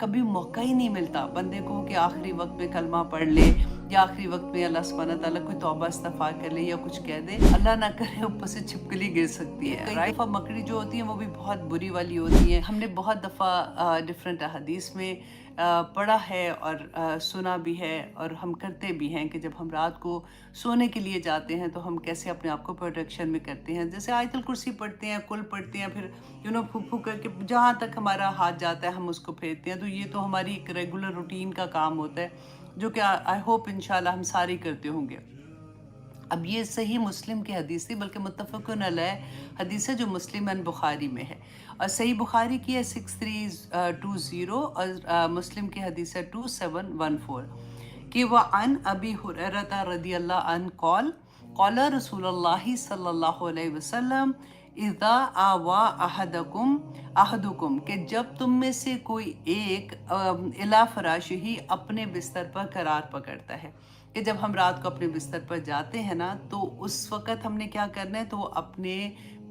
कभी मौका ही नहीं मिलता बंदे को कि आखिरी वक्त में कलमा पढ़ ले या आखिरी वक्त में अल्लाह सुब्हानहू तआला कोई तौबा इस्तग़फ़ार कर ले या कुछ कह दे। अल्लाह ना करे ऊपर से छिपकली गिर सकती है। कई दफ़ा मकड़ी जो होती है वो भी बहुत बुरी वाली होती है। हमने बहुत दफ़ा डिफरेंट हदीस में पढ़ा है और सुना भी है और हम करते भी हैं कि जब हम रात को सोने के लिए जाते हैं तो हम कैसे अपने आप को प्रोटेक्शन में करते हैं। जैसे आयतुल कुर्सी पढ़ते हैं, कुल पढ़ते हैं, फिर फूक फूक करके जहाँ तक हमारा हाथ जाता है हम उसको फेरते हैं। तो ये तो हमारी एक रेगुलर रूटीन का काम होता है जो कि आई होप इंशाल्लाह हम सारी करते होंगे। अब ये सही मुस्लिम की हदीस थी, बल्कि मुत्तफ़क़ुन अलैह हदीस है जो मुस्लिम एंड बुखारी में है। और सही बुखारी की है 6320 और मुस्लिम की हदीस है 2714 कि वह अन अबी हुरैरा रदियल्लाहु अन्हु क़ाल रसूलुल्लाह सल्लल्लाहु अलैहि वसल्लम इज़ा आवा अहदुकुम कि जब तुम में से कोई एक इला फराशिही अपने बिस्तर पर करार पकड़ता है, कि जब हम रात को अपने बिस्तर पर जाते हैं ना तो उस वक़्त हमने क्या करना है, तो अपने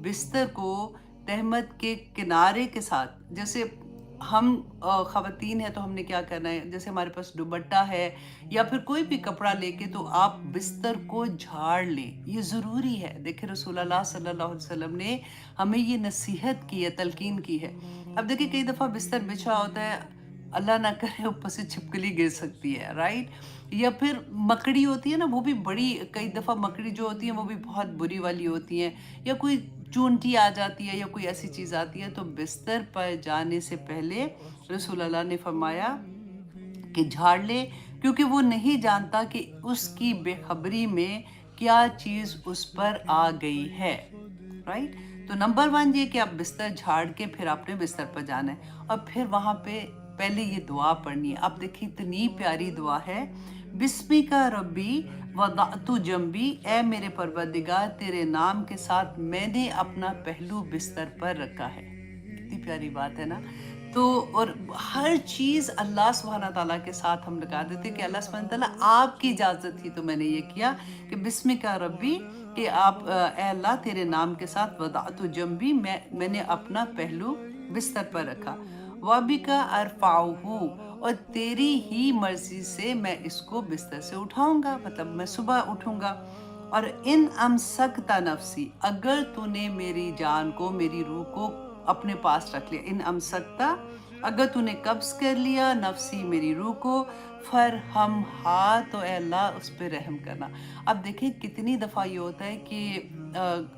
बिस्तर को तहमत के किनारे के साथ, जैसे हम ख़वातीन हैं तो हमने क्या करना है, जैसे हमारे पास दुपट्टा है या फिर कोई भी कपड़ा लेके तो आप बिस्तर को झाड़ लें, ये ज़रूरी है। देखिए रसूलुल्लाह सल्लल्लाहु अलैहि वसल्लम ने हमें ये नसीहत की है, तलकीन की है। अब देखिए कई दफ़ा बिस्तर बिछा होता है, अल्लाह ना करे ऊपर से छिपकली गिर सकती है, राइट? या फिर मकड़ी होती है ना, वो भी बड़ी, कई दफ़ा मकड़ी जो होती है वो भी बहुत बुरी वाली होती हैं, या कोई चूंटी आ जाती है या कोई ऐसी चीज़ आती है। तो बिस्तर पर जाने से पहले रसूलुल्लाह ने फरमाया कि झाड़ ले, क्योंकि वो नहीं जानता कि उसकी बेखबरी में क्या चीज़ उस पर आ गई है, राइट? तो नंबर 1 ये कि आप बिस्तर झाड़ के फिर आपने बिस्तर पर जाना है और फिर वहाँ पे पहले ये दुआ पढ़नी है। आप देखिए इतनी प्यारी दुआ है, बिस्मिका रब्बी वदअतु जंबी, ए मेरे परवरदिगार तेरे नाम के साथ मैंने अपना पहलू बिस्तर पर रखा है। कितनी प्यारी बात है ना। तो और हर चीज़ अल्लाह सुब्हानहू तआला के साथ हम लगा देते कि अल्लाह सुब्हानहू तआला आपकी इजाज़त थी तो मैंने ये किया कि बिस्मिका रब्बी, कि आप ए अल्लाह तेरे नाम के साथ वदअतु जंबी, मैंने अपना पहलू बिस्तर पर रखा, वबिका अरफ़ाउहु, और तेरी ही मर्ज़ी से मैं इसको बिस्तर से उठाऊंगा, मतलब मैं सुबह उठूंगा। और इन अमसकता नफ्सी, अगर तूने मेरी जान को, मेरी रूह को अपने पास रख लिया, इन अमसकता, अगर तूने कब्ज़ कर लिया नफ्सी, मेरी रूह को, फर हम हा, तो ए अल्लाह उस पर रहम करना। अब देखिए कितनी दफ़ा ये होता है कि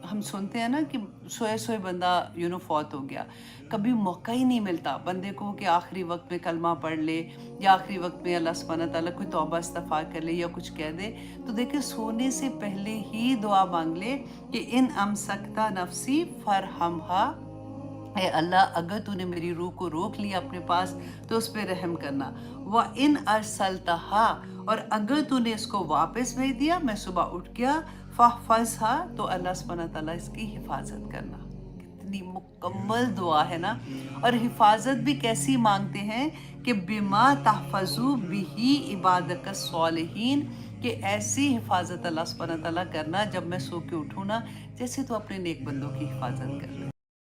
हम सुनते हैं ना कि सोए सोए बंदा फौत हो गया। कभी मौका ही नहीं मिलता बंदे को कि आखिरी वक्त में कलमा पढ़ ले या आखिरी वक्त में अल्लाह सुब्हानहू तआला कोई तौबा इस्तग़फ़ार कर ले या कुछ कह दे। तो देखिए सोने से पहले ही दुआ मांग ले कि इन अमसकता नफ्सी फरहमहा, ए अल्लाह अगर तूने मेरी रूह को रोक लिया अपने पास तो उस पर रहम करना। व इन अरसलतहा, और अगर तूने इसको वापस भेज दिया, मैं सुबह उठ गया, फहफ़ज़हा, तो अल्लाह सुब्हानहू तआला इसकी हिफाजत करना। कितनी मुकम्मल दुआ है ना। और हिफाजत भी कैसी मांगते हैं कि बिमा तहफ़ज़ु बिही इबादक सालिहीन, कि ऐसी हिफाजत अल्लाह सुब्हानहू तआला करना जब मैं सो के उठूँ ना, जैसे तो अपने नेक बंदों की हिफाजत कर ले।